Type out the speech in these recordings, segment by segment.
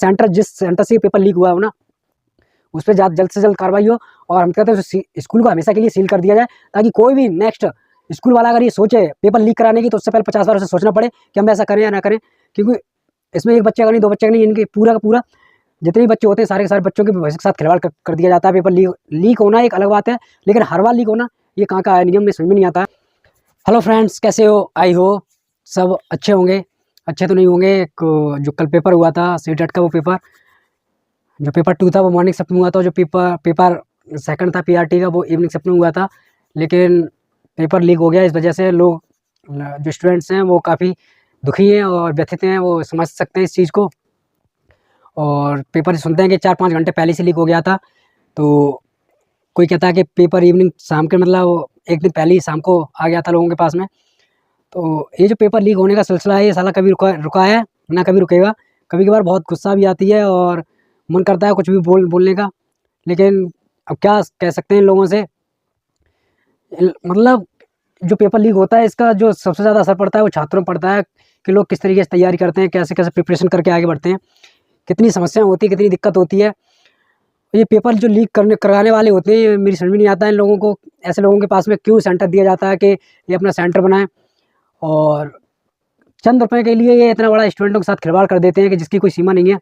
Centre जिस centre से paper leak हुआ हो ना, उस पर जल्द से जल्द कार्रवाई हो। और हम कहते हैं स्कूल को हमेशा के लिए सील कर दिया जाए, ताकि कोई भी नेक्स्ट स्कूल वाला अगर ये सोचे पेपर लीक कराने की, तो उससे पहले 50 बार उसे सोचना पड़े कि हम ऐसा करें या ना करें। क्योंकि इसमें एक बच्चे का नहीं, दो बच्चे का नहीं, इनके पूरा का पूरा जितने भी बच्चे होते हैं सारे के सारे बच्चों के भविष्य के साथ खिलवाड़ कर दिया जाता है। पेपर लीक होना एक अलग बात है, लेकिन हर बार लीक होना ये कहाँ का नियम में समझ में नहीं आता। हेलो फ्रेंड्स, कैसे हो? आई हो सब अच्छे होंगे। अच्छे तो नहीं होंगे। जो कल पेपर हुआ था CTET का, वो पेपर जो पेपर 2 था वो मॉर्निंग शिफ्ट में हुआ था। जो पेपर सेकंड था PRT का, वो इवनिंग शिफ्ट में हुआ था। लेकिन पेपर लीक हो गया, इस वजह से लोग जो स्टूडेंट्स हैं वो काफ़ी दुखी हैं और व्यथित हैं। वो समझ सकते हैं इस चीज़ को। और पेपर सुनते हैं कि 4-5 घंटे पहले से लीक हो गया था। तो कोई कहता है कि पेपर इवनिंग शाम के मतलब एक दिन पहले ही शाम को आ गया था लोगों के पास में। तो ये जो पेपर लीक होने का सिलसिला है, ये साला कभी रुका है ना कभी रुकेगा। कभी कभार बहुत गुस्सा भी आती है और मन करता है कुछ भी बोलने का, लेकिन अब क्या कह सकते हैं लोगों से। मतलब जो पेपर लीक होता है, इसका जो सबसे ज़्यादा असर पड़ता है वो छात्रों पर पड़ता है कि लोग किस तरीके से तैयारी करते हैं, कैसे कैसे प्रिपरेशन करके आगे बढ़ते हैं, कितनी समस्याएं होती है, कितनी दिक्कत होती है। ये पेपर जो लीक कराने वाले होते हैं, मेरी समझ में नहीं आता है इन लोगों को, ऐसे लोगों के पास में क्यों सेंटर दिया जाता है कि ये अपना सेंटर बनाएं। और चंद रुपए के लिए ये इतना बड़ा स्टूडेंटों के साथ खिलवाड़ कर देते हैं कि जिसकी कोई सीमा नहीं है।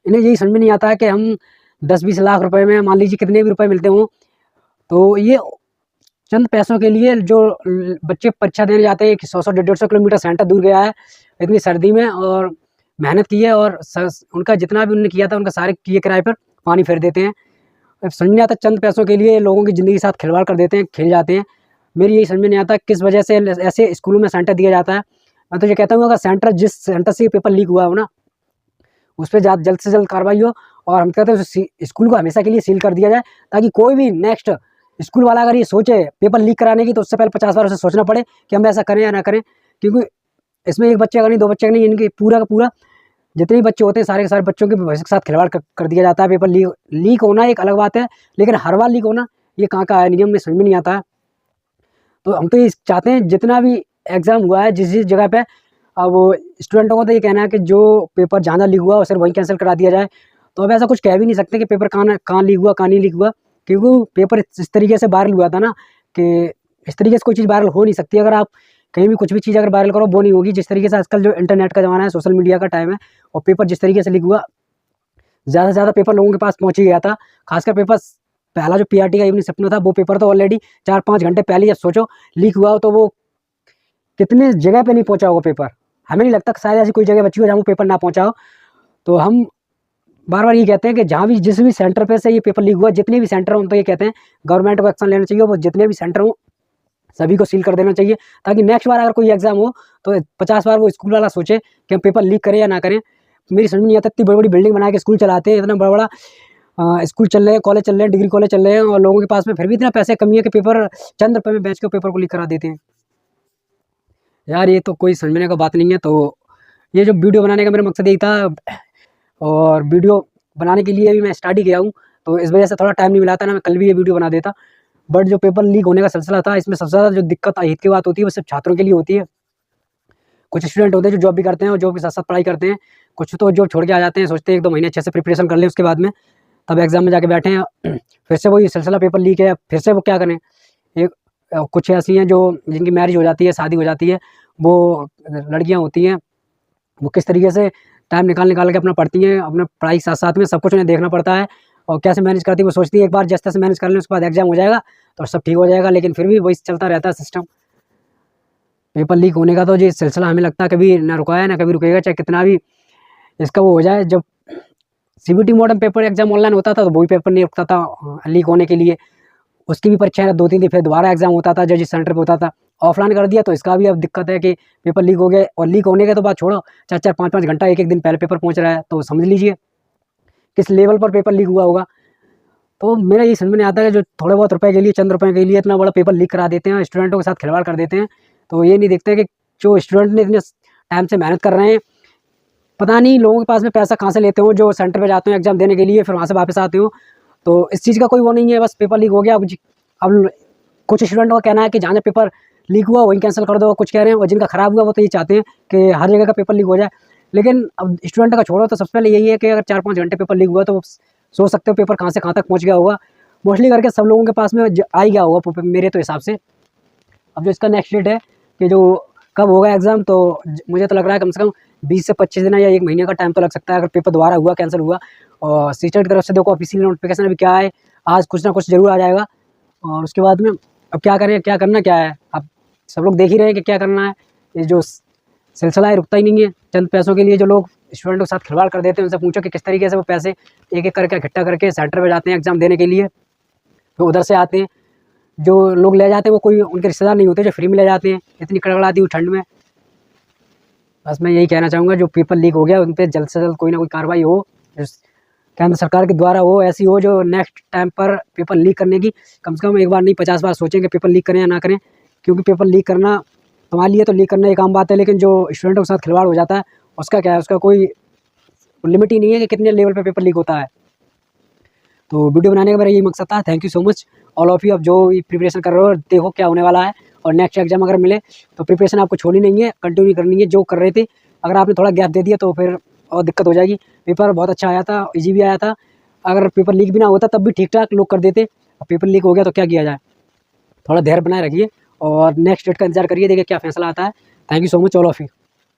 इन्हें यही समझ में नहीं आता है कि हम 10-20 लाख रुपए में, मान लीजिए कितने भी रुपए मिलते हों, तो ये चंद पैसों के लिए जो बच्चे परीक्षा देने जाते हैं कि 100-100, 150 किलोमीटर सेंटर दूर गया है इतनी सर्दी में, और मेहनत की है, और उनका जितना भी उन्होंने किया था उनका सारे किए किराए पर पानी फेर देते हैं। समझ नहीं आता, चंद पैसों के लिए लोगों की ज़िंदगी के साथ खिलवाड़ कर देते हैं, खेल जाते हैं। मेरी यही समझ में नहीं आता किस वजह से ऐसे स्कूलों में सेंटर दिया जाता है। मैं तो ये कहता हूँ, अगर सेंटर जिस सेंटर से पेपर लीक हुआ हो ना, उस पर जल्द से जल्द कार्रवाई हो। और हम कहते हैं स्कूल को हमेशा के लिए सील कर दिया जाए, ताकि कोई भी नेक्स्ट स्कूल वाला अगर ये सोचे पेपर लीक कराने की, तो उससे पहले 50 बार उसे सोचना पड़े कि हम ऐसा करें या ना करें। क्योंकि इसमें एक बच्चे का नहीं, दो बच्चे का नहीं, इनके पूरा का पूरा जितने भी बच्चे होते हैं सारे के सारे बच्चों के भविष्य के साथ खिलवाड़ कर दिया जाता है। पेपर लीक होना एक अलग बात है, लेकिन हर बार लीक होना ये कहाँ का नियम में समझ में नहीं आता है। तो हम तो ये चाहते हैं, जितना भी एग्ज़ाम हुआ है जिस जगह पे, अब स्टूडेंटों को तो ये कहना है कि जो पेपर जहाँ लीक हुआ उसे वहीं कैंसिल करा दिया जाए। तो अब ऐसा कुछ कह भी नहीं सकते कि पेपर कहाँ लीक हुआ, कहाँ नहीं लीक हुआ, क्योंकि पेपर इस तरीके से वायरल हुआ था ना कि इस तरीके से कोई चीज़ वायरल हो नहीं सकती। अगर आप कहीं भी कुछ भी चीज़ अगर वायरल करो, वो नहीं होगी। जिस तरीके से आजकल जो इंटरनेट का ज़माना है, सोशल मीडिया का टाइम है, और पेपर जिस तरीके से लीक हुआ, ज़्यादा से ज़्यादा पेपर लोगों के पास पहुँच ही गया था। खासकर पेपर पहला जो PRT का इवनिंग शिफ्ट में था, वो पेपर तो ऑलरेडी 4-5 घंटे पहले जब सोचो लीक हुआ हो, तो वो कितने जगह पे नहीं पहुँचा होगा पेपर। हमें नहीं लगता शायद ऐसी कोई जगह बची हो जहाँ वो पेपर ना पहुँचा हो। तो हम बार बार ये कहते हैं कि जहाँ भी जिस भी सेंटर पे से ये पेपर लीक हुआ, जितने भी सेंटर हों, तो ये कहते हैं गवर्नमेंट को एक्शन लेना चाहिए। वो जितने भी सेंटर हों सभी को सील कर देना चाहिए, ताकि नेक्स्ट बार अगर कोई एग्जाम हो तो 50 बार वो स्कूल वाला सोचे कि हम पेपर लीक करें या ना करें। मेरी समझ में नहीं आता, इतनी बड़ी बड़ी बिल्डिंग बना के स्कूल चलाते हैं, इतना बड़ा बड़ा स्कूल चल रहे हैं, कॉलेज चल रहे हैं, डिग्री कॉलेज चल रहे हैं, और लोगों के पास में फिर भी इतना पैसे कमी है कि पेपर चंद रुपये में बेच के पेपर को लीक करा देते हैं। यार ये तो कोई समझने का बात नहीं है। तो ये जो वीडियो बनाने का मेरा मकसद यही था, और वीडियो बनाने के लिए भी मैं स्टार्ट ही गया हूँ, तो इस वजह से थोड़ा टाइम नहीं मिला था ना, मैं कल भी ये वीडियो बना देता। बट जो पेपर लीक होने का सिलसिला था, इसमें सबसे ज़्यादा जो दिक्कत हित की बात होती है वो सिर्फ छात्रों के लिए होती है। कुछ स्टूडेंट होते हैं जो जॉब भी करते हैं और जॉब के साथ साथ पढ़ाई करते हैं। कुछ तो जॉब छोड़ के आ जाते हैं, सोचते हैं 1-2 महीने अच्छे से प्रिपरेशन कर लें, उसके बाद में तब एग्जाम में जाके बैठे हैं, फिर से वही सिलसिला पेपर लीक है, फिर से वो क्या करें। एक कुछ ऐसी हैं जो जिनकी मैरिज हो जाती है, शादी हो जाती है, वो लड़कियाँ होती हैं, वो किस तरीके से टाइम निकाल के अपना पढ़ती हैं, अपना पढ़ाई के साथ साथ में सब कुछ उन्हें देखना पड़ता है, और कैसे मैनेज करती है। वो सोचती है एक बार जैसे तैसे मैनेज कर लें, उसके बाद एग्जाम हो जाएगा तो सब ठीक हो जाएगा, लेकिन फिर भी वही चलता रहता है सिस्टम। पेपर लीक होने का तो ये सिलसिला हमें लगता है कभी ना रुका है ना कभी रुकेगा, चाहे कितना भी इसका वो हो जाए। जब CBT modern paper exam online होता था, तो वही पेपर नहीं रुकता था लीक होने के लिए। उसकी भी परीक्षाएं 2-3 दिन फिर दोबारा एग्जाम होता था, जज सेंटर पे होता था। ऑफलाइन कर दिया तो इसका भी अब दिक्कत है कि पेपर लीक हो गए, और लीक होने के तो बात छोड़ो, 4-4, 5-5 घंटा, एक दिन पहले पेपर पहुंच रहा है, तो समझ लीजिए किस लेवल पर पेपर लीक हुआ होगा। तो मेरा ये समझ में नहीं आता है, जो थोड़े बहुत रुपए के लिए, चंद रुपए के लिए इतना बड़ा पेपर लीक करा देते हैं, स्टूडेंटों के साथ खिलवाड़ कर देते हैं। तो ये नहीं देखते कि जो स्टूडेंट ने इतने टाइम से मेहनत कर रहे हैं, पता नहीं लोगों के पास में पैसा कहाँ से लेते हो, जो सेंटर पे जाते हो एग्जाम देने के लिए, फिर वहाँ से वापस आते हो। तो इस चीज़ का कोई वो नहीं है, बस पेपर लीक हो गया। अब कुछ स्टूडेंटों का कहना है कि जहाँ पेपर लीक हुआ वहीं कैंसिल कर दो, कुछ कह रहे हैं, और जिनका ख़राब हुआ वो तो ये चाहते हैं कि हर जगह का पेपर लीक हो जाए। लेकिन अब स्टूडेंट का छोड़ो तो सबसे पहले यही है कि अगर 4-5 घंटे पेपर लीक हुआ तो सोच सकते हो पेपर कहाँ से कहाँ तक पहुँच गया होगा। मोस्टली करके सब लोगों के पास में आ ही गया होगा मेरे तो हिसाब से। अब जो इसका नेक्स्ट डेट है कि जो कब होगा एग्ज़ाम, तो मुझे तो लग रहा है कम से कम 20 से 25 दिन या 1 महीने का टाइम तो लग सकता है, अगर पेपर दोबारा हुआ, कैंसिल हुआ। और सीटेट की तरफ से देखो ऑफिशियल नोटिफिकेशन अभी क्या है, आज कुछ ना कुछ ज़रूर आ जाएगा। और उसके बाद में अब क्या करें, क्या करना क्या है, अब सब लोग देख ही रहे हैं कि क्या करना है। ये जो सिलसिला है रुकता ही नहीं है। चंद पैसों के लिए जो लोग स्टूडेंटों के साथ खिलवाड़ कर देते हैं, उनसे पूछो कि किस तरीके से वो पैसे एक-एक करके इकट्ठा करके सेंटर पे जाते हैं एग्ज़ाम देने के लिए। तो उधर से आते हैं, जो लोग ले जाते हैं वो कोई उनके रिश्तेदार नहीं होते जो फ्री में ले जाते हैं इतनी कड़कड़ाती हुई ठंड में। बस मैं यही कहना चाहूँगा, जो पेपर लीक हो गया उन पे जल्द से जल्द कोई ना कोई कार्रवाई हो, केंद्र सरकार के द्वारा हो, ऐसी हो जो नेक्स्ट टाइम पर पेपर लीक करने की कम से कम एक बार नहीं 50 बार सोचें कि पेपर लीक करें या ना करें। क्योंकि पेपर लीक करना तुम्हारे लिए तो लीक करना एक आम बात है, लेकिन जो स्टूडेंटों के साथ खिलवाड़ हो जाता है उसका क्या है, उसका कोई लिमिट ही नहीं है कि कितने लेवल पे पेपर लीक होता है। तो वीडियो बनाने का मेरा यही मकसद था। Thank you so much all of you. अब जो प्रिपरेशन कर रहे हो देखो क्या होने वाला है, और नेक्स्ट एग्जाम अगर मिले तो प्रिपरेशन आपको छोड़नी नहीं है, कंटिन्यू करनी है जो कर रहे थे। अगर आपने थोड़ा गैप दे दिया तो फिर और दिक्कत हो जाएगी। पेपर बहुत अच्छा आया था, ईजी भी आया था। अगर पेपर लीक भी ना होता तब भी ठीक ठाक लोग कर देते। अब पेपर लीक हो गया तो क्या किया जाए। थोड़ा धैर्य बनाए रखिए और नेक्स्ट डेट का इंतजार करिए, देखिए क्या फैसला आता है। Thank you so much all of you.